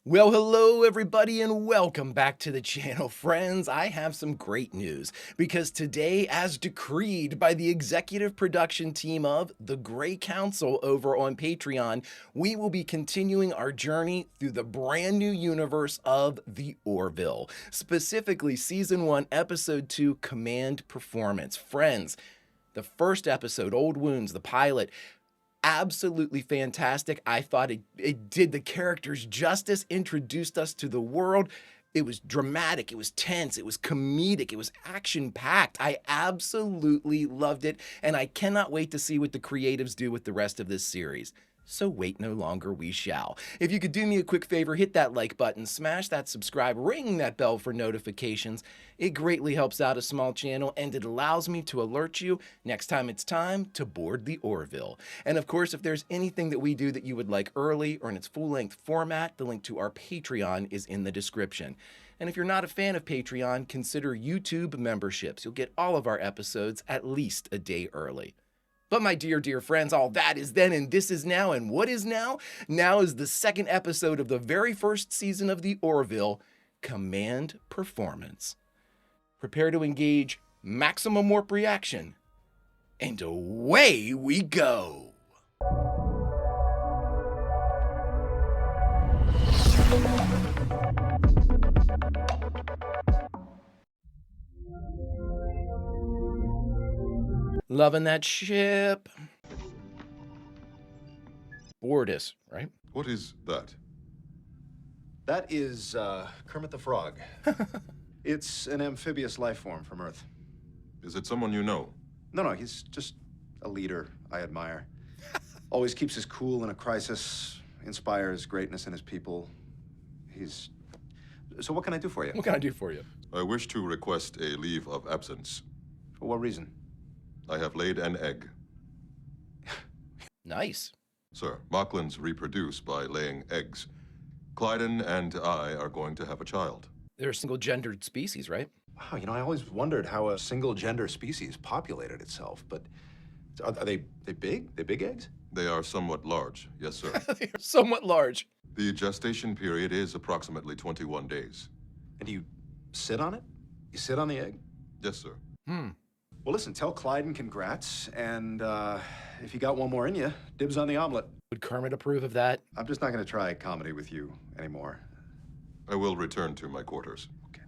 Well, hello everybody and welcome back to the channel, friends. I have some great news because today, as decreed by the executive production team of The Grey Council over on Patreon, we will be continuing our journey through the brand new universe of the Orville, specifically Season 1, Episode 2, Command Performance. Friends, the first episode, Old Wounds, the pilot, absolutely fantastic. I thought it did the characters justice, introduced us to the world. It was dramatic, it was tense, it was comedic, it was action-packed. I absolutely loved it, and I cannot wait to see what the creatives do with the rest of this series. So wait no longer, we shall. If you could do me a quick favor, hit that like button, smash that subscribe, ring that bell for notifications. It greatly helps out a small channel, and it allows me to alert you next time it's time to board the Orville. And of course, if there's anything that we do that you would like early or in its full-length format, the link to our Patreon is in the description. And if you're not a fan of Patreon, consider YouTube memberships. You'll get all of our episodes at least a day early. But my dear, dear friends, all that is then and this is now. And what is now? Now is the second episode of the very first season of the Orville, Command Performance. Prepare to engage maximum warp reaction. And away we go. Loving that ship. Bordis, right? What is that? That is Kermit the Frog. It's an amphibious life form from Earth. Is it someone you know? No, he's just a leader I admire. Always keeps his cool in a crisis, inspires greatness in his people. So what can I do for you? What can I do for you? I wish to request a leave of absence. For what reason? I have laid an egg. Nice. Sir, Mocklins reproduce by laying eggs. Clyden and I are going to have a child. They're a single-gendered species, right? Wow, I always wondered how a single-gender species populated itself, but are they big? They big eggs? They are somewhat large, yes, sir. They are somewhat large. The gestation period is approximately 21 days. And do you sit on it? You sit on the egg? Yes, sir. Well, listen, tell Clyden congrats, and if you got one more in you, dibs on the omelet. Would Kermit approve of that? I'm just not going to try comedy with you anymore. I will return to my quarters. Okay.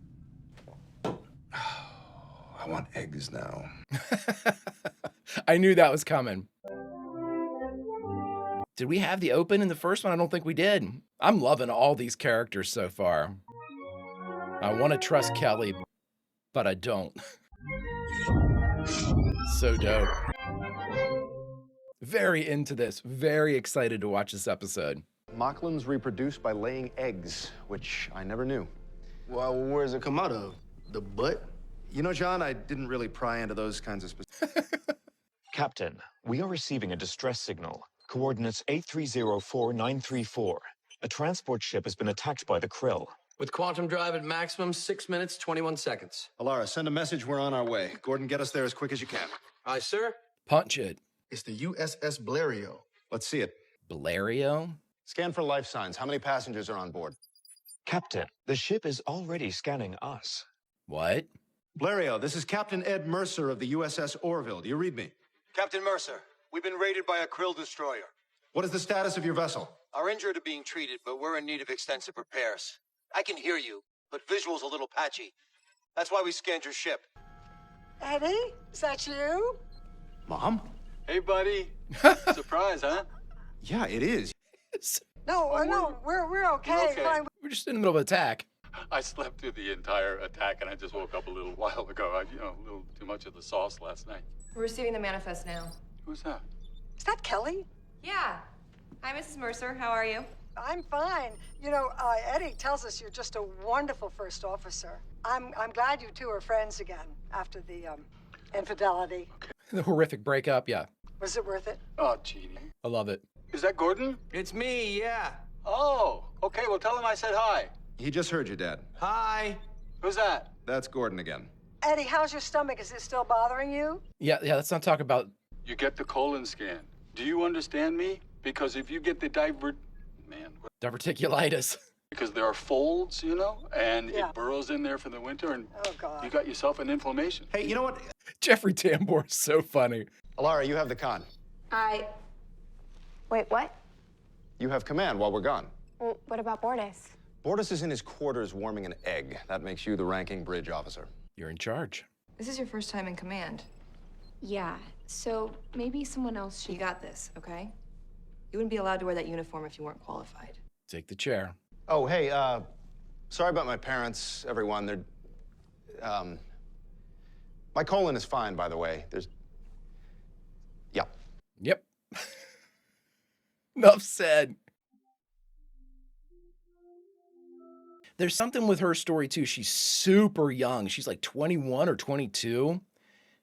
I want eggs now. I knew that was coming. Did we have the open in the first one? I don't think we did. I'm loving all these characters so far. I want to trust Kelly, but I don't. So dope. Very into this. Very excited to watch this episode. Mocklins reproduce by laying eggs, which I never knew. Well, where does it come out of? The butt? John, I didn't really pry into those kinds of specifics. Captain, we are receiving a distress signal. Coordinates 8304934. A transport ship has been attacked by the Krill. With quantum drive at maximum, 6 minutes, 21 seconds. Alara, send a message. We're on our way. Gordon, get us there as quick as you can. Aye, sir. Punch it. It's the USS Blériot. Let's see it. Blériot? Scan for life signs. How many passengers are on board? Captain, the ship is already scanning us. What? Blériot, this is Captain Ed Mercer of the USS Orville. Do you read me? Captain Mercer, we've been raided by a Krill destroyer. What is the status of your vessel? Our injured are being treated, but we're in need of extensive repairs. I can hear you, but visual's a little patchy. That's why we scanned your ship. Eddie, is that you? Mom? Hey, buddy. Surprise, huh? Yeah, it is. No, no, we're okay. okay. Fine. We're just in the middle of an attack. I slept through the entire attack, and I just woke up a little while ago. A little too much of the sauce last night. We're receiving the manifest now. Who's that? Is that Kelly? Yeah. Hi, Mrs. Mercer. How are you? I'm fine. Eddie tells us you're just a wonderful first officer. I'm glad you two are friends again after the infidelity. The horrific breakup, yeah. Was it worth it? Oh, Jeannie. I love it. Is that Gordon? It's me, yeah. Oh, okay, well, tell him I said hi. He just heard you, Dad. Hi. Who's that? That's Gordon again. Eddie, how's your stomach? Is it still bothering you? Yeah, let's not talk about... You get the colon scan. Do you understand me? Because if you get the diverticulitis. Because there are folds, you know, and Yeah. it burrows in there for the winter, and Oh, God. you got yourself an inflammation. Hey, you know what? Jeffrey Tambor is so funny. Alara, you have the con. Wait, what? You have command while we're gone. Well, what about Bortus? Bortus is in his quarters warming an egg. That makes you the ranking bridge officer. You're in charge. This is your first time in command. Yeah, so maybe someone else should. You got this, okay? You wouldn't be allowed to wear that uniform if you weren't qualified. Take the chair. Oh, hey, sorry about my parents, everyone. They're, my colon is fine, by the way. Yeah. Yep. Enough said. There's something with her story too. She's super young. She's like 21 or 22,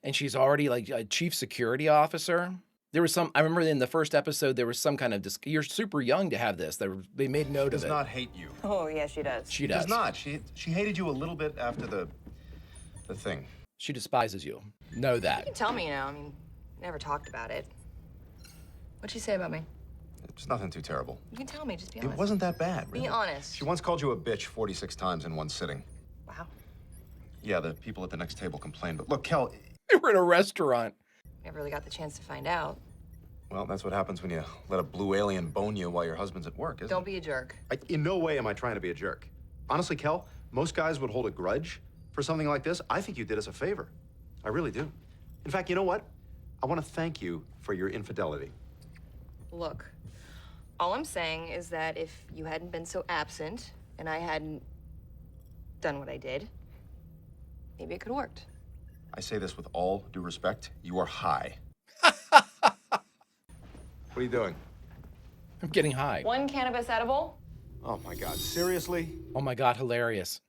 and she's already like a chief security officer. There was I remember in the first episode, there was some kind of, you're super young to have this. They made note of it. Does not hate you. Oh, yeah, she does. She does. Does not. She hated you a little bit after the thing. She despises you. Know You that. can tell me, I mean, never talked about it. What'd she say about me? It's nothing too terrible. You can tell me, just be It honest. wasn't that bad, really. Be honest. She once called you a bitch 46 times in one sitting. Wow. Yeah, the people at the next table complained. But look, Kel, They were in a restaurant. Never really got the chance to find out. well, that's what happens when you let a blue alien bone you while your husband's at work, isn't Don't it? be a jerk. In no way am I trying to be a jerk. Honestly, Kel, most guys would hold a grudge for something like this. I think you did us a favor. I really do. In fact, you know what? I want to thank you for your infidelity. Look, all I'm saying is that if you hadn't been so absent and I hadn't done what I did, maybe it could have worked. I say this with all due respect. You are high. What are you doing? I'm getting high. One cannabis edible. Oh my God, seriously? Oh my God, hilarious.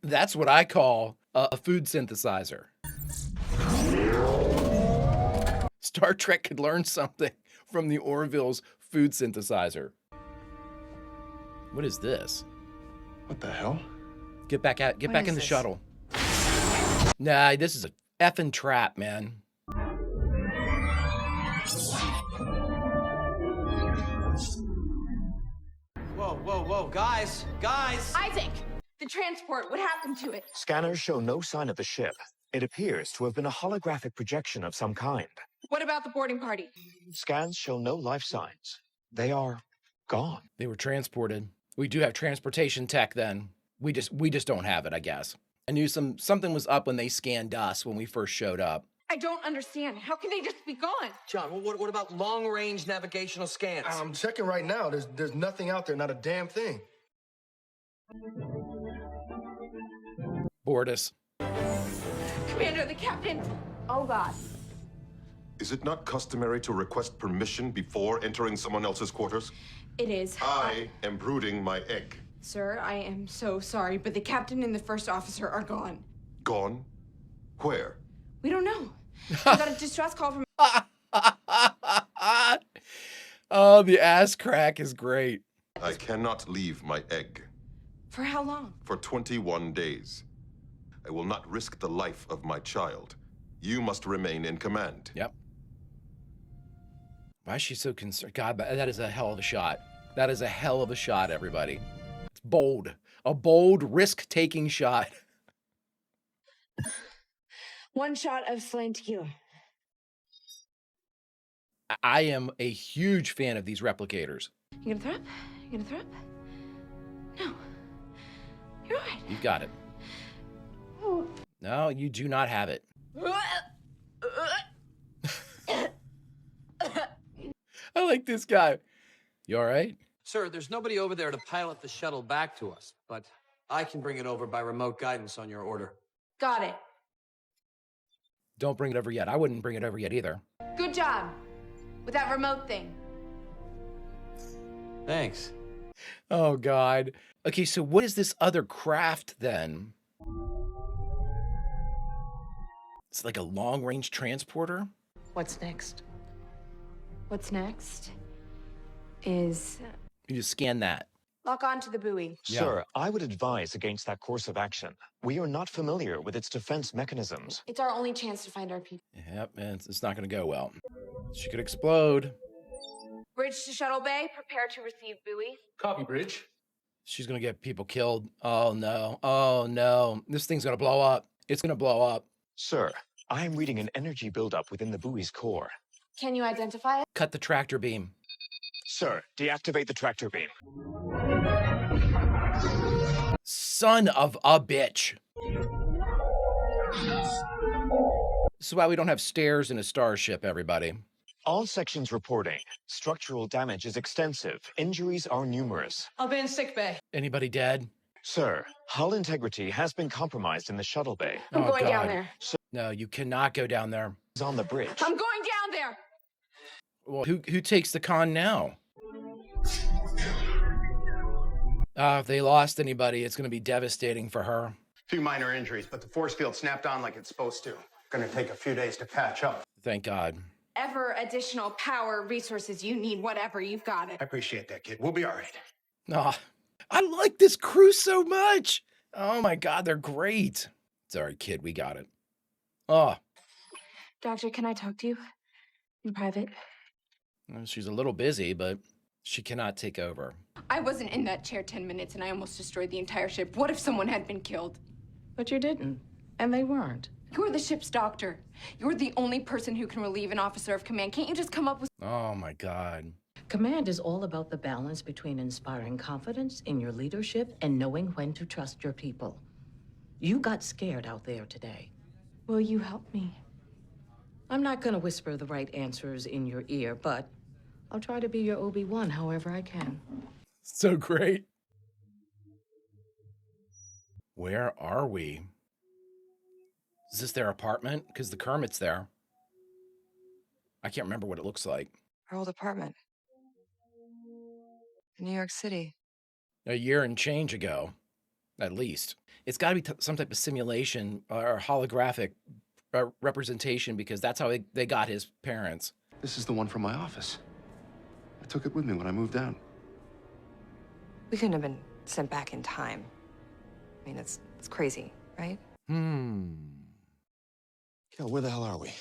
That's what I call a food synthesizer. Star Trek could learn something from the Orville's food synthesizer. What is this? What the hell? Get back in the this? shuttle. Nah, this is a effing trap, man. Whoa, guys! Isaac! The transport, what happened to it? Scanners show no sign of the ship. It appears to have been a holographic projection of some kind. What about the boarding party? Scans show no life signs. They are gone. They were transported. We do have transportation tech then. We just don't have it, I guess. I knew something was up when they scanned us when we first showed up. I don't understand. How can they just be gone? John, what about long-range navigational scans? I'm checking right now. There's nothing out there, not a damn thing. Bortus. Commander, the captain. Oh, God. Is it not customary to request permission before entering someone else's quarters? It is. I am brooding my egg. Sir, I am so sorry, but the captain and the first officer are gone. Gone? Where? We don't know. We got a distress call from... Oh, the ass crack is great. I cannot leave my egg. For how long? For 21 days. I will not risk the life of my child. You must remain in command. Yep. Why is she so concerned? God, that is a hell of a shot. That is a hell of a shot, everybody. It's bold. A bold, risk-taking shot. One shot of slain tequila. I am a huge fan of these replicators. You gonna throw up? You gonna throw up? No. You're all right. You've got it. No, you do not have it. I like this guy. You all right? Sir, there's nobody over there to pilot the shuttle back to us, but I can bring it over by remote guidance on your order. Got it. Don't bring it over yet. I wouldn't bring it over yet either. Good job. With that remote thing. Thanks. Oh, God. Okay, so what is this other craft then? It's like a long-range transporter? What's next? What's next is You just scan that. lock onto the buoy. Yeah. Sir, I would advise against that course of action. We are not familiar with its defense mechanisms. It's our only chance to find our people. Yep, and it's not going to go well. She could explode. Bridge to shuttle bay. Prepare to receive buoy. Copy, Bridge. She's gonna get people killed. Oh no. Oh no. This thing's gonna blow up. It's gonna blow up. Sir, I am reading an energy buildup within the buoy's core. Can you identify it? Cut the tractor beam. Sir, deactivate the tractor beam. Son of a bitch. This is why we don't have stairs in a starship, everybody. All sections reporting. Structural damage is extensive. Injuries are numerous. I'll be in sickbay. Anybody dead? Sir, hull integrity has been compromised in the shuttle bay. I'm going down there. No, you cannot go down there. It's on the bridge. I'm going down there. Well, who takes the con now? If they lost anybody, it's going to be devastating for her. Few minor injuries, but the force field snapped on like it's supposed to. Gonna take a few days to patch up. Thank God. Ever additional power, resources you need, whatever, you've got it. I appreciate that, kid. We'll be all right. Oh, I like this crew so much. Oh my God, they're great. Sorry, kid, we got it. Oh. Doctor, can I talk to you in private? Well, she's a little busy, but she cannot take over. I wasn't in that chair 10 minutes and I almost destroyed the entire ship. What if someone had been killed? But you didn't. And they weren't. You're the ship's doctor. You're the only person who can relieve an officer of command. Can't you just come up with... Oh my God. Command is all about the balance between inspiring confidence in your leadership and knowing when to trust your people. You got scared out there today. Will you help me? I'm not gonna whisper the right answers in your ear, but I'll try to be your Obi-Wan however I can. So great. Where are we? Is this their apartment? Because the Kermit's there. I can't remember what it looks like. Our old apartment. In New York City. A year and change ago, at least. It's got to be some type of simulation or holographic representation because that's how they got his parents. This is the one from my office. I took it with me when I moved out. We couldn't have been sent back in time. I mean, it's crazy, right? Kel, where the hell are we?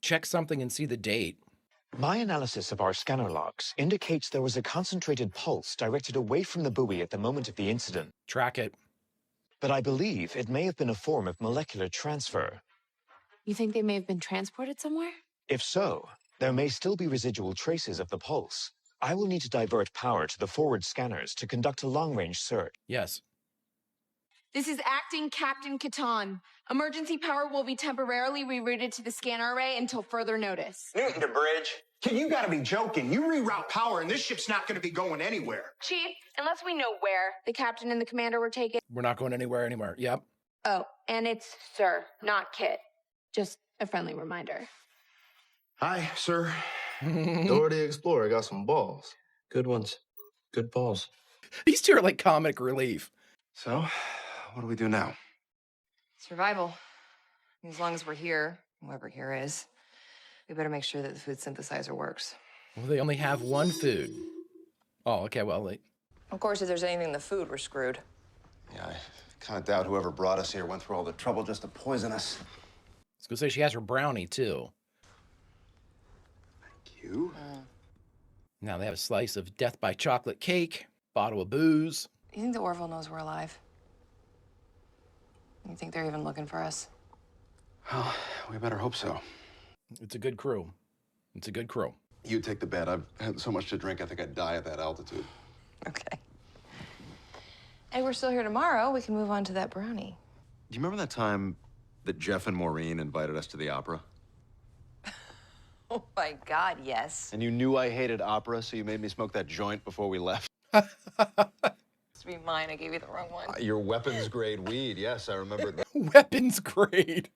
Check something and see the date. My analysis of our scanner logs indicates there was a concentrated pulse directed away from the buoy at the moment of the incident. Track it. But I believe it may have been a form of molecular transfer. You think they may have been transported somewhere? If so, there may still be residual traces of the pulse. I will need to divert power to the forward scanners to conduct a long-range search. Yes. This is Acting Captain Catan. Emergency power will be temporarily rerouted to the scanner array until further notice. Newton to bridge. Kid, you gotta be joking. You reroute power and this ship's not gonna be going anywhere. Chief, unless we know where the captain and the commander were taken. We're not going anywhere. Yep. Oh, and it's Sir, not Kit. Just a friendly reminder. Hi, sir. Dora the Explorer got some balls. Good ones. Good balls. These two are like comic relief. So, what do we do now? Survival. As long as we're here, whoever here is, we better make sure that the food synthesizer works. Well, they only have one food. Oh, okay, well, Of course, if there's anything in the food, we're screwed. Yeah, I kind of doubt whoever brought us here went through all the trouble just to poison us. I was gonna say she has her brownie, too. You? Now they have a slice of death by chocolate cake, bottle of booze. You think the Orville knows we're alive? You think they're even looking for us? Well, we better hope so. It's a good crew. It's a good crew. You take the bed. I've had so much to drink, I think I'd die at that altitude. Okay. Hey, we're still here tomorrow. We can move on to that brownie. Do you remember that time that Jeff and Maureen invited us to the opera? Oh my God, yes. And you knew I hated opera, so you made me smoke that joint before we left. It's to be mine. I gave you the wrong one. Your weapons grade weed. Yes, I remember that. Weapons grade.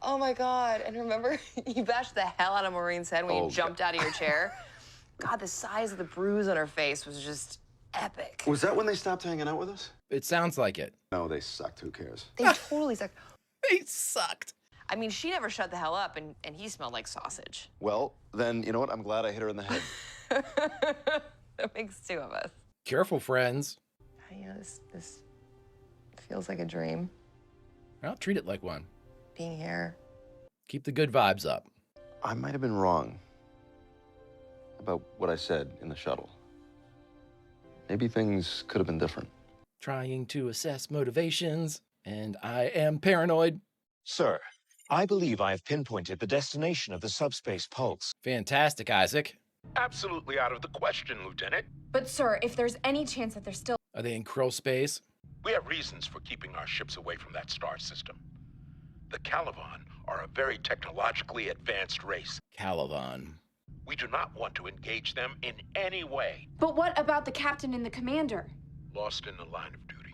Oh my God. And remember, you bashed the hell out of Maureen's head when you jumped out of your chair? God, the size of the bruise on her face was just epic. Was that when they stopped hanging out with us? It sounds like it. No, they sucked. Who cares? They totally sucked. They sucked. I mean, she never shut the hell up, and he smelled like sausage. Well, then, you know what? I'm glad I hit her in the head. That makes two of us. Careful, friends. You know, this feels like a dream. I'll treat it like one. Being here. Keep the good vibes up. I might have been wrong about what I said in the shuttle. Maybe things could have been different. Trying to assess motivations, and I am paranoid. Sir, I believe I have pinpointed the destination of the subspace pulse. Fantastic, Isaac. Absolutely out of the question, Lieutenant. But sir, if there's any chance that they're still... Are they in Krill space? We have reasons for keeping our ships away from that star system. The Caliban are a very technologically advanced race. Caliban. We do not want to engage them in any way. But what about the captain and the commander? Lost in the line of duty.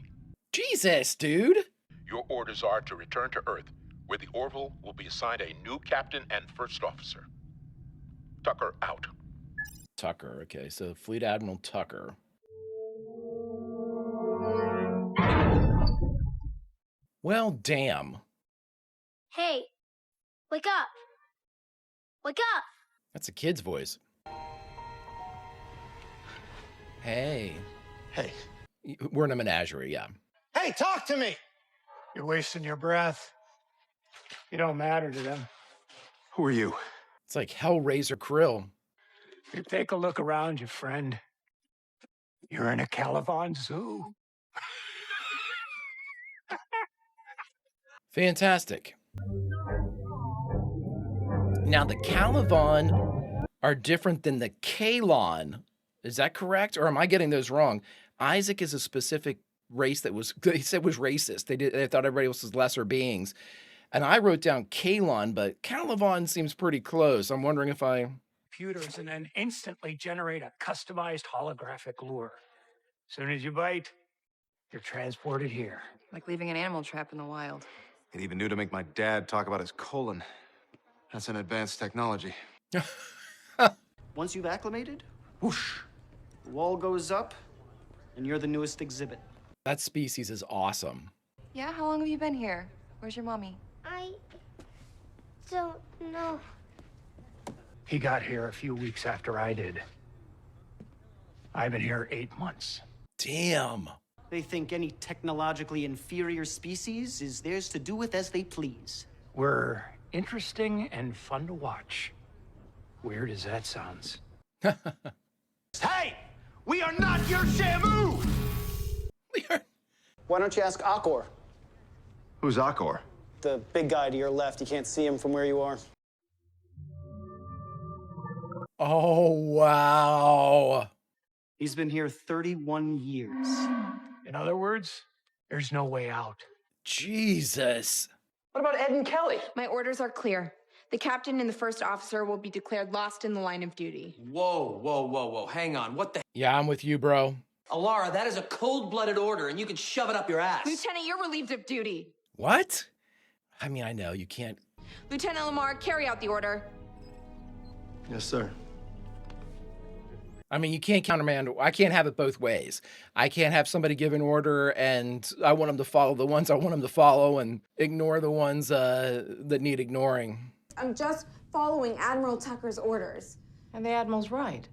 Jesus, dude. Your orders are to return to Earth, where the Orville will be assigned a new captain and first officer. Tucker out. Tucker, okay, so Fleet Admiral Tucker. Well, damn. Hey, wake up. Wake up. That's a kid's voice. Hey. Hey. We're in a menagerie, yeah. Hey, talk to me! You're wasting your breath. You don't matter to them. Who are you? It's like Hellraiser Krill. You take a look around you, friend. You're in a Caliban zoo. Fantastic. Now, the Caliban are different than the Kalon. Is that correct? Or am I getting those wrong? Isaac is a specific race that they said was racist. They thought everybody else was lesser beings. And I wrote down Kalon, but Caliban seems pretty close. I'm wondering if I... Computers and then instantly generate a customized holographic lure. As soon as you bite, you're transported here. Like leaving an animal trap in the wild. It even knew to make my dad talk about his colon. That's an advanced technology. Once you've acclimated, whoosh, the wall goes up, and you're the newest exhibit. That species is awesome. Yeah, how long have you been here? Where's your mommy? I don't know. He got here a few weeks after I did. I've been here 8 months. Damn. They think any technologically inferior species is theirs to do with as they please. We're interesting and fun to watch. Weird as that sounds. Hey! We are not your Shamu! Why don't you ask Akor? Who's Akor? The big guy to your left. You can't see him from where you are. Oh, wow. He's been here 31 years. In other words, there's no way out. Jesus. What about Ed and Kelly? My orders are clear. The captain and the first officer will be declared lost in the line of duty. Whoa, whoa, whoa, whoa. Hang on. What the... Yeah, I'm with you, bro. Alara, that is a cold-blooded order, and you can shove it up your ass. Lieutenant, you're relieved of duty. What? I mean, I know you can't... Lieutenant Lamar, carry out the order. Yes, sir. I mean, you can't countermand. I can't have it both ways. I can't have somebody give an order and I want them to follow the ones I want them to follow and ignore the ones that need ignoring. I'm just following Admiral Tucker's orders. And the Admiral's right.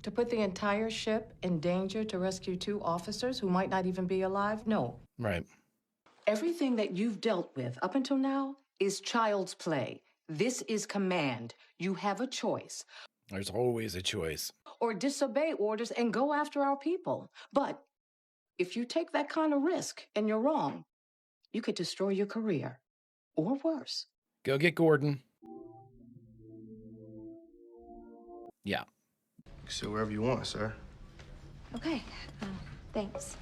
To put the entire ship in danger to rescue 2 officers who might not even be alive? No. Right. Everything that you've dealt with up until now is child's play. This is command. You have a choice. There's always a choice. Or disobey orders and go after our people. But if you take that kind of risk and you're wrong, you could destroy your career. Or worse. Go get Gordon. Yeah. Sit wherever you want, sir. Okay, thanks.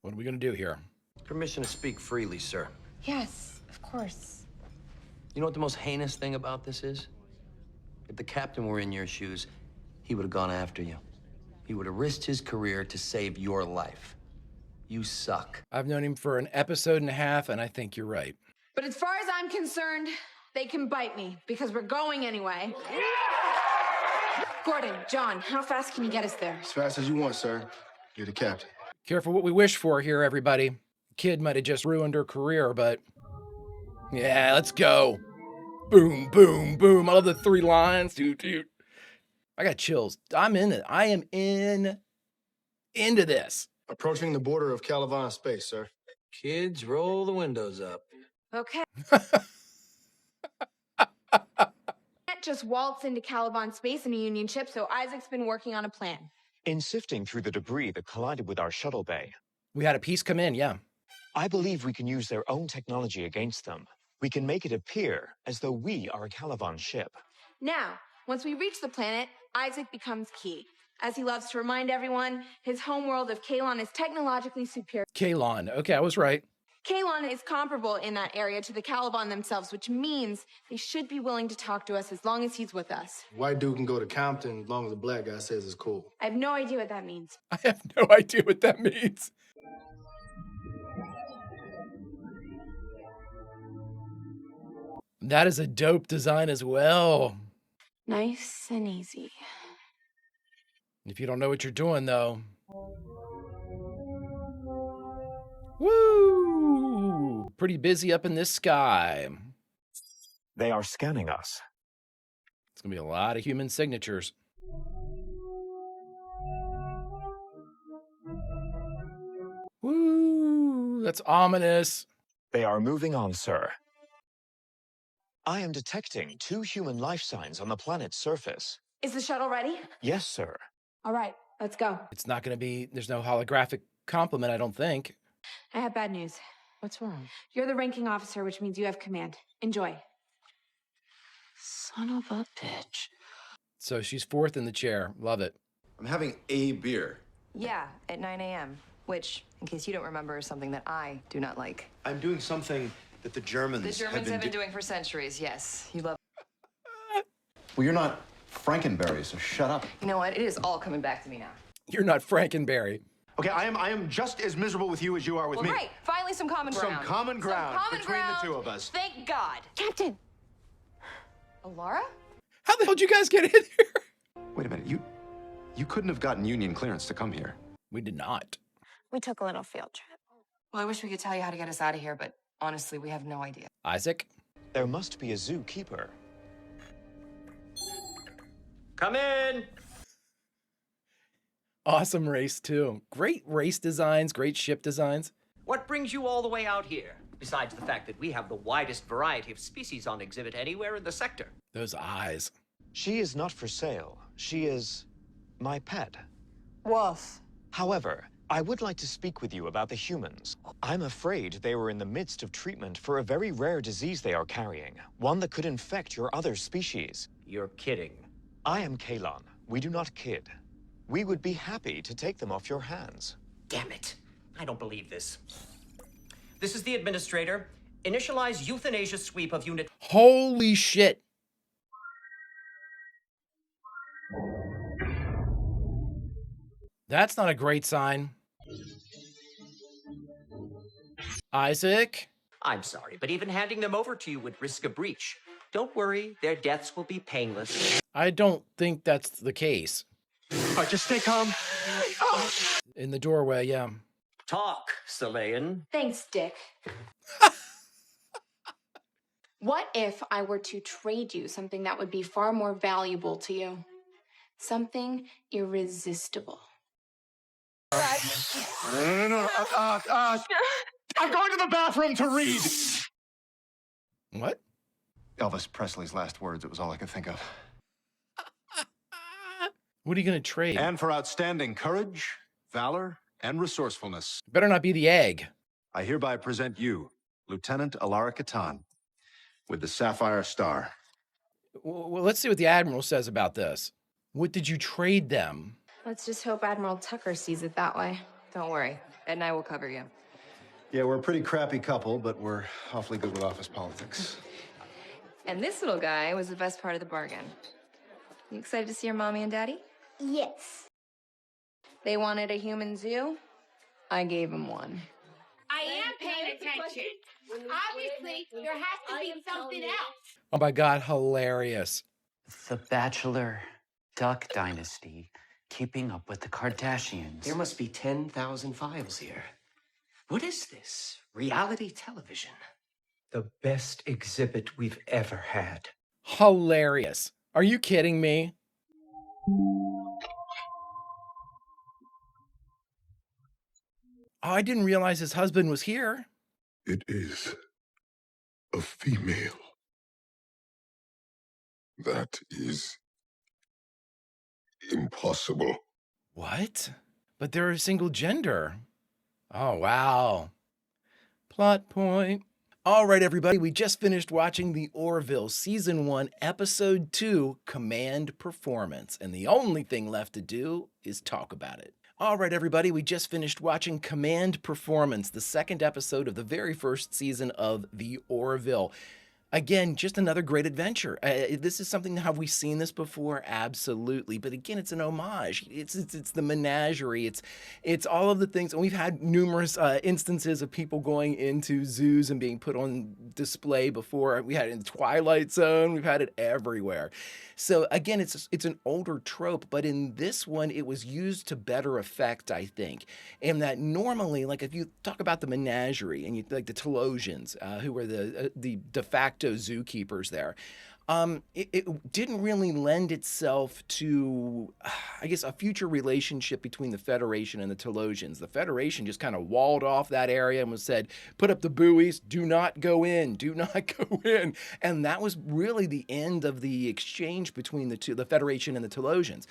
What are we going to do here? Permission to speak freely, sir. Yes, of course. You know what the most heinous thing about this is? If the captain were in your shoes, he would have gone after you. He would have risked his career to save your life. You suck. I've known him for an episode and a half, and I think you're right. But as far as I'm concerned, they can bite me, because we're going anyway. Gordon, John, how fast can you get us there? As fast as you want, sir. You're the captain. Careful what we wish for here, everybody. Kid might have just ruined her career, but... yeah, let's go. Boom, boom, boom. I love the 3 lines. Dude, dude. I got chills. I'm in it. I am into this. Approaching the border of Caliban space, sir. Kids, roll the windows up. Okay. Can't just waltz into Caliban space in a Union ship, so Isaac's been working on a plan. In sifting through the debris that collided with our shuttle bay, We had a piece come in, yeah. I believe we can use their own technology against them. We can make it appear as though we are a Caliban ship. Now, once we reach the planet, Isaac becomes key. As he loves to remind everyone, his homeworld of Kalon is technologically superior. Kalon. Okay, I was right. Kalon is comparable in that area to the Caliban themselves, which means they should be willing to talk to us as long as he's with us. White dude can go to Compton as long as the black guy says it's cool. I have no idea what that means. I have no idea what that means. That is a dope design as well. Nice and easy. If you don't know what you're doing, though. Woo! Pretty busy up in this sky. They are scanning us. It's going to be a lot of human signatures. Woo! That's ominous. They are moving on, sir. I am detecting 2 human life signs on the planet's surface. Is the shuttle ready? Yes, sir. All right, let's go. It's not going to be, there's no holographic complement, I don't think. I have bad news. What's wrong? You're the ranking officer, which means you have command. Enjoy. Son of a bitch. So she's 4th in the chair. Love it. I'm having a beer. Yeah, at 9 a.m., which, in case you don't remember, is something that I do not like. I'm doing something that the Germans, The Germans have been doing for centuries, yes. You love. Well, you're not Frankenberry, so shut up. You know what? It is all coming back to me now. You're not Frankenberry. Okay, I am just as miserable with you as you are with Well, me. great. Finally, some common ground. Some common ground between ground. the two of us. Thank God. Captain! Alara? How the hell did you guys get in here? Wait a minute, you couldn't have gotten union clearance to come here. We did not. We took a little field trip. Well, I wish we could tell you how to get us out of here, but honestly, we have no idea. Isaac? There must be a zookeeper. Come in! Awesome race, too. Great race designs, great ship designs. What brings you all the way out here? Besides the fact that we have the widest variety of species on exhibit anywhere in the sector. Those eyes. She is not for sale. She is my pet. Woof. However, I would like to speak with you about the humans. I'm afraid they were in the midst of treatment for a very rare disease they are carrying, one that could infect your other species. You're kidding. I am Kalon. We do not kid. We would be happy to take them off your hands. Damn it. I don't believe this. This is the administrator. Initialize euthanasia sweep of unit. Holy shit. That's not a great sign. Isaac? I'm sorry, but even handing them over to you would risk a breach. Don't worry, their deaths will be painless. I don't think that's the case. Just stay calm. In the doorway, yeah. Talk, Selayan. Thanks, Dick. What if I were to trade you something that would be far more valuable to you? Something irresistible. No. I'm going to the bathroom to read. What? Elvis Presley's last words. It was all I could think of. What are you going to trade? And for outstanding courage, valor, and resourcefulness. Better not be the egg. I hereby present you, Lieutenant Alara Katan, with the Sapphire Star. Well, let's see what the Admiral says about this. What did you trade them? Let's just hope Admiral Tucker sees it that way. Don't worry. Ed and I will cover you. Yeah, we're a pretty crappy couple, but we're awfully good with office politics. And this little guy was the best part of the bargain. You excited to see your mommy and daddy? Yes. They wanted a human zoo. I gave them one. I am paying attention. Obviously, there has to be something else. Oh my God, hilarious. The Bachelor Duck Dynasty, keeping up with the Kardashians. There must be 10,000 files here. What is this? Reality television? The best exhibit we've ever had. Hilarious. Are you kidding me? Oh, I didn't realize his husband was here. It is a female. That is impossible. What? But they're a single gender. Oh, wow. Plot point. All right, everybody, we just finished watching the Orville Season 1, Episode 2, Command Performance, and the only thing left to do is talk about it. All right, everybody, we just finished watching Command Performance, the second episode of the very first season of the Orville. Again, just another great adventure. This is something, have we seen this before? Absolutely. But again, it's an homage. It's the menagerie. It's all of the things. And we've had numerous instances of people going into zoos and being put on display before. We had it in Twilight Zone. We've had it everywhere. So again, it's an older trope, but in this one, it was used to better effect, I think. And that normally, like if you talk about the menagerie and you like the Telosians, who were the de facto zookeepers there, it didn't really lend itself to, I guess, a future relationship between the Federation and the Telosians. The Federation just kind of walled off that area and was said, put up the buoys, do not go in, do not go in. And that was really the end of the exchange between the two, the Federation and the Telosians.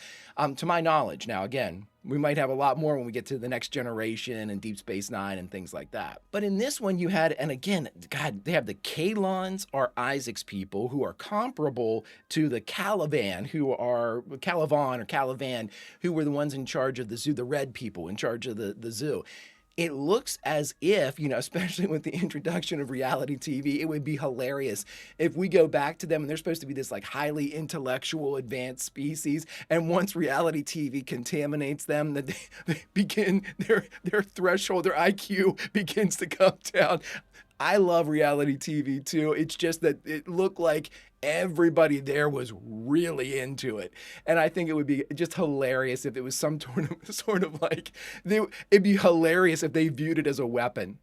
To my knowledge, now again, we might have a lot more when we get to the Next Generation and Deep Space Nine and things like that. But in this one, you had, and again, God, they have the Kalons are Isaac's people who are comparable to the Calivan, who were the ones in charge of the zoo, the red people in charge of the zoo. It looks as if, especially with the introduction of reality TV, it would be hilarious if we go back to them and they're supposed to be this like highly intellectual advanced species. And once reality TV contaminates them, that they begin their threshold, their IQ begins to come down. I love reality TV too. It's just that it looked like everybody there was really into it. And I think it would be just hilarious if it was some sort of like, it'd be hilarious if they viewed it as a weapon.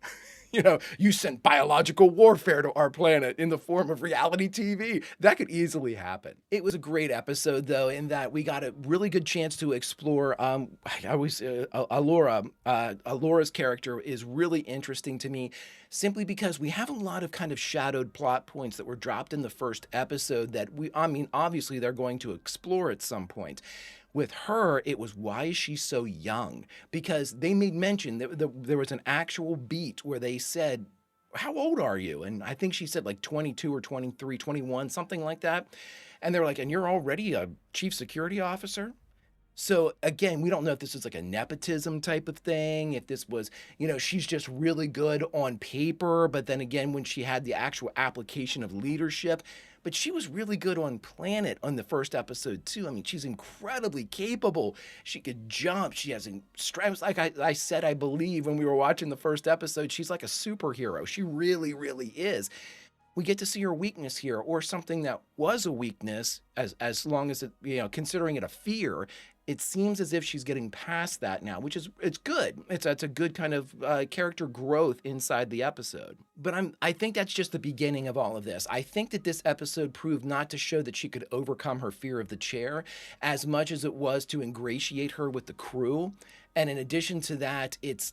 You sent biological warfare to our planet in the form of reality TV. That could easily happen. It was a great episode, though, in that we got a really good chance to explore. Alora's character is really interesting to me, simply because we have a lot of kind of shadowed plot points that were dropped in the first episode that obviously they're going to explore at some point. With her, it was, why is she so young? Because they made mention that there was an actual beat where they said, how old are you? And I think she said like 22 or 23, 21, something like that. And they're like, and you're already a chief security officer? So again, we don't know if this is like a nepotism type of thing, if this was, she's just really good on paper, but then again, when she had the actual application of leadership, but she was really good on planet on the first episode too. I mean, she's incredibly capable. She could jump. She has strengths. Like I said, I believe when we were watching the first episode, she's like a superhero. She really, really is. We get to see her weakness here, or something that was a weakness, as long as it, considering it a fear. It seems as if she's getting past that now, which is, it's good. It's a good kind of character growth inside the episode. But I think that's just the beginning of all of this. I think that this episode proved not to show that she could overcome her fear of the chair as much as it was to ingratiate her with the crew. And in addition to that, it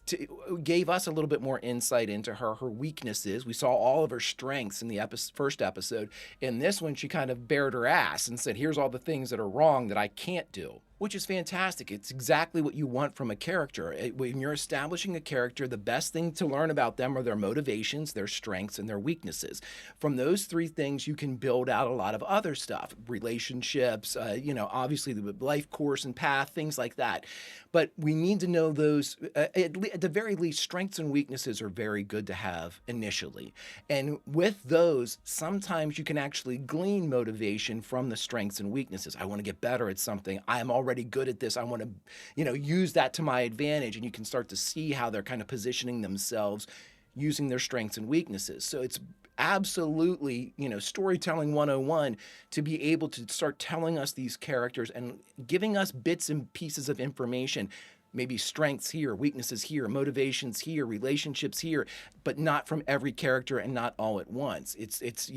gave us a little bit more insight into her weaknesses. We saw all of her strengths in the first episode. In this one, she kind of bared her ass and said, here's all the things that are wrong that I can't do, which is fantastic. It's exactly what you want from a character. When you're establishing a character, the best thing to learn about them are their motivations, their strengths, and their weaknesses. From those three things, you can build out a lot of other stuff, relationships, obviously the life course and path, things like that. But we need to know those, at the very least, strengths and weaknesses are very good to have initially. And with those, sometimes you can actually glean motivation from the strengths and weaknesses. I want to get better at something. I'm already good at this. I want to, use that to my advantage. And you can start to see how they're kind of positioning themselves using their strengths and weaknesses. So it's absolutely, storytelling 101 to be able to start telling us these characters and giving us bits and pieces of information, maybe strengths here, weaknesses here, motivations here, relationships here, but not from every character and not all at once. It's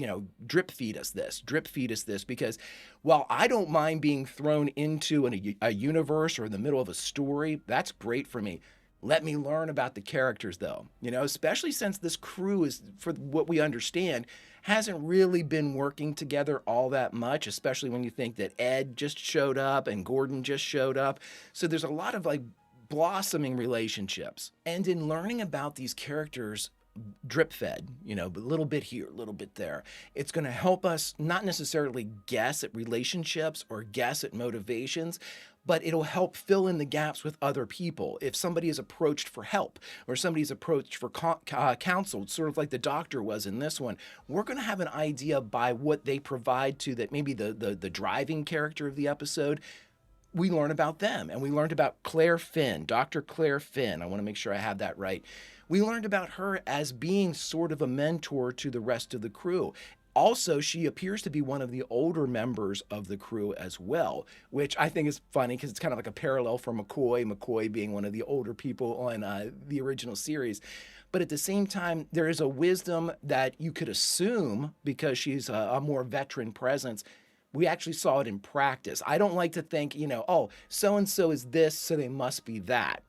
drip feed us this, because while I don't mind being thrown into a universe or in the middle of a story, that's great for me. Let me learn about the characters, though, especially since this crew is, for what we understand, hasn't really been working together all that much, especially when you think that Ed just showed up and Gordon just showed up. So there's a lot of like blossoming relationships. And in learning about these characters, drip fed, a little bit here, a little bit there, it's going to help us not necessarily guess at relationships or guess at motivations, but it'll help fill in the gaps with other people. If somebody is approached for help or somebody's approached for counsel, sort of like the doctor was in this one, we're going to have an idea by what they provide to that, maybe the driving character of the episode. We learn about them, and we learned about Claire Finn, Dr. Claire Finn. I want to make sure I have that right. We learned about her as being sort of a mentor to the rest of the crew. Also, she appears to be one of the older members of the crew as well, which I think is funny because it's kind of like a parallel for McCoy being one of the older people on the original series. But at the same time, there is a wisdom that you could assume, because she's a more veteran presence. We actually saw it in practice. I don't like to think, oh, so-and-so is this, so they must be that.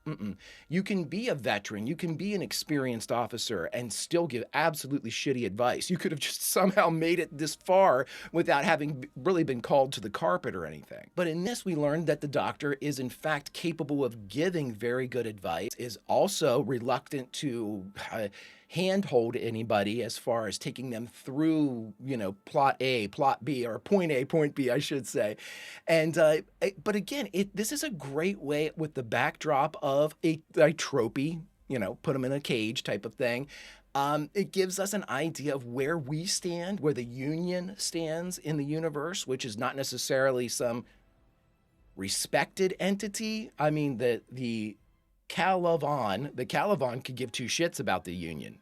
You can be a veteran, you can be an experienced officer and still give absolutely shitty advice. You could have just somehow made it this far without having really been called to the carpet or anything. But in this, we learned that the doctor is in fact capable of giving very good advice, is also reluctant to handhold anybody as far as taking them through, plot A, plot B, or point A, point B, I should say. And but again, this is a great way with the backdrop of a tropey, put them in a cage type of thing. It gives us an idea of where we stand, where the Union stands in the universe, which is not necessarily some respected entity. I mean, the Calivan could give two shits about the Union.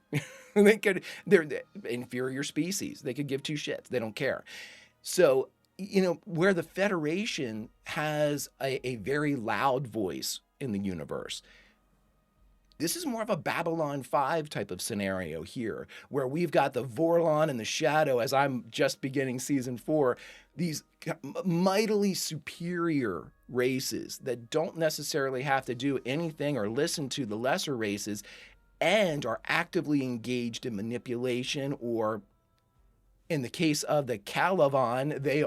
They're inferior species. They could give two shits. They don't care. So, where the Federation has a very loud voice in the universe, this is more of a Babylon 5 type of scenario here, where we've got the Vorlon and the Shadow, as I'm just beginning season 4, these mightily superior races that don't necessarily have to do anything or listen to the lesser races and are actively engaged in manipulation, or in the case of the Calivan, they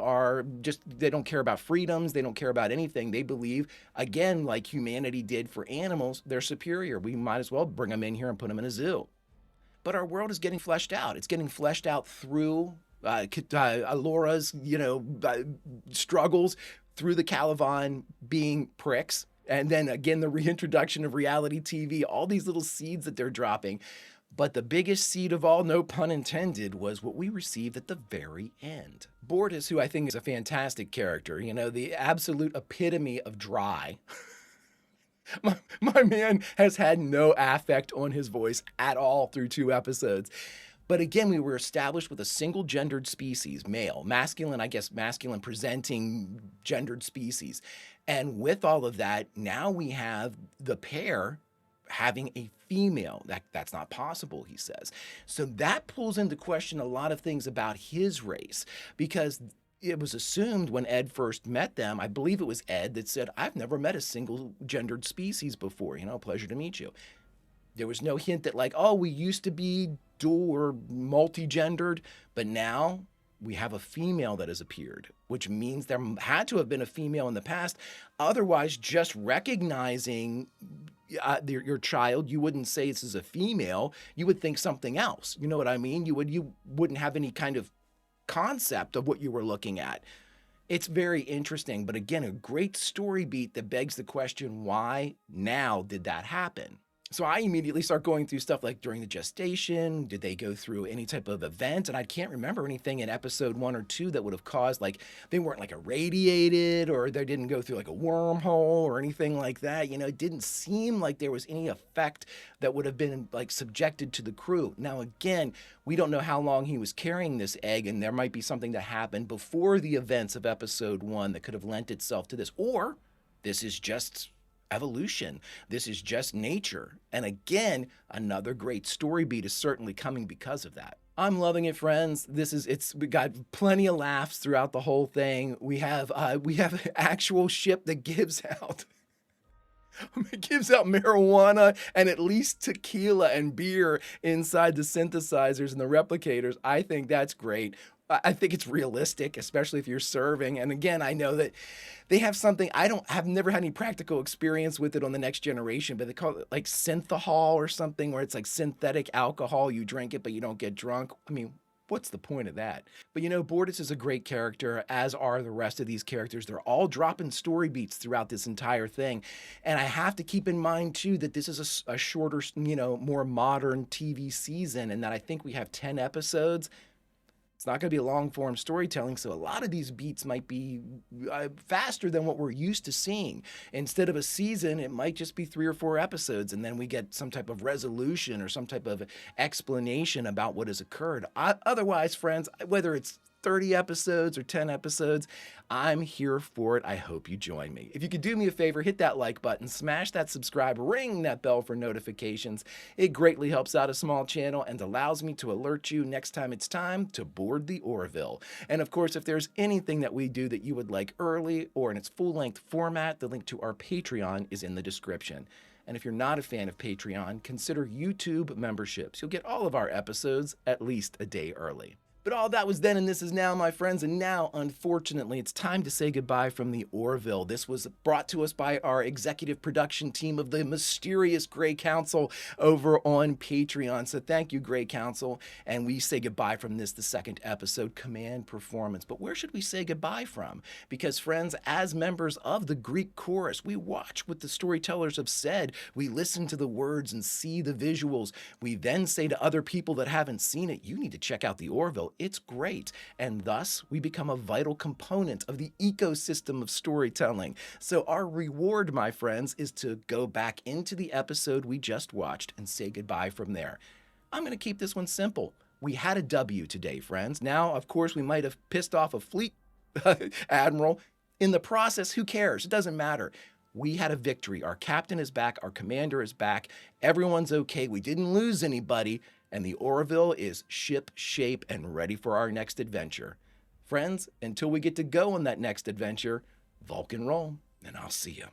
don't care about freedoms. They don't care about anything. They believe, again, like humanity did for animals, they're superior. We might as well bring them in here and put them in a zoo. But our world is getting fleshed out. It's getting fleshed out through Laura's, struggles, through the Calivan being pricks. And then again, the reintroduction of reality TV, all these little seeds that they're dropping. But the biggest seed of all, no pun intended, was what we received at the very end. Bortus, who I think is a fantastic character, the absolute epitome of dry. My man has had no affect on his voice at all through 2 episodes. But again, we were established with a single gendered species, male, masculine presenting gendered species. And with all of that, now we have the pair having a female. That's not possible, he says. So that pulls into question a lot of things about his race, because it was assumed when Ed first met them, I believe it was Ed that said, I've never met a single gendered species before, pleasure to meet you. There was no hint that we used to be dual or multi-gendered, but now we have a female that has appeared, which means there had to have been a female in the past. Otherwise, just recognizing your child, you wouldn't say this is a female. You would think something else. You know what I mean? You wouldn't have any kind of concept of what you were looking at. It's very interesting, but again, a great story beat that begs the question, why now did that happen? So I immediately start going through stuff like during the gestation, did they go through any type of event? And I can't remember anything in episode 1 or 2 that would have caused, they weren't irradiated, or they didn't go through a wormhole or anything like that. It didn't seem like there was any effect that would have been subjected to the crew. Now, again, we don't know how long he was carrying this egg, and there might be something that happened before the events of episode 1 that could have lent itself to this. Or this is just evolution. This is just nature. And again, another great story beat is certainly coming because of that. I'm loving it, friends. We got plenty of laughs throughout the whole thing. We have an actual ship that gives out It gives out marijuana and at least tequila and beer inside the synthesizers and the replicators. I think that's great. I think it's realistic, especially if you're serving. And again, I know that they have something I've never had any practical experience with it on the next generation, but they call it like synthahol or something, where it's like synthetic alcohol. You drink it, but you don't get drunk. I mean, what's the point of that? But Bortus is a great character, as are the rest of these characters. They're all dropping story beats throughout this entire thing. And I have to keep in mind, too, that this is a shorter, more modern TV season, and that I think we have 10 episodes. It's not going to be a long-form storytelling, so a lot of these beats might be faster than what we're used to seeing. Instead of a season, it might just be 3 or 4 episodes, and then we get some type of resolution or some type of explanation about what has occurred. Otherwise, friends, whether it's 30 episodes or 10 episodes, I'm here for it. I hope you join me. If you could do me a favor, hit that like button, smash that subscribe, ring that bell for notifications. It greatly helps out a small channel and allows me to alert you next time it's time to board the Orville. And of course, if there's anything that we do that you would like early or in its full-length format, the link to our Patreon is in the description. And if you're not a fan of Patreon, consider YouTube memberships. You'll get all of our episodes at least a day early. But all that was then and this is now, my friends, and now, unfortunately, it's time to say goodbye from the Orville. This was brought to us by our executive production team of the mysterious Grey Council over on Patreon. So thank you, Grey Council, and we say goodbye from this, the second episode, Command Performance. But where should we say goodbye from? Because, friends, as members of the Greek chorus, we watch what the storytellers have said. We listen to the words and see the visuals. We then say to other people that haven't seen it, you need to check out the Orville. It's great. And thus, we become a vital component of the ecosystem of storytelling. So our reward, my friends, is to go back into the episode we just watched and say goodbye from there. I'm going to keep this one simple. We had a W today, friends. Now, of course, we might have pissed off a fleet admiral. In the process, who cares? It doesn't matter. We had a victory. Our captain is back. Our commander is back. Everyone's okay. We didn't lose anybody. And the Orville is ship shape and ready for our next adventure. Friends, until we get to go on that next adventure, Vulcan roll, and I'll see you.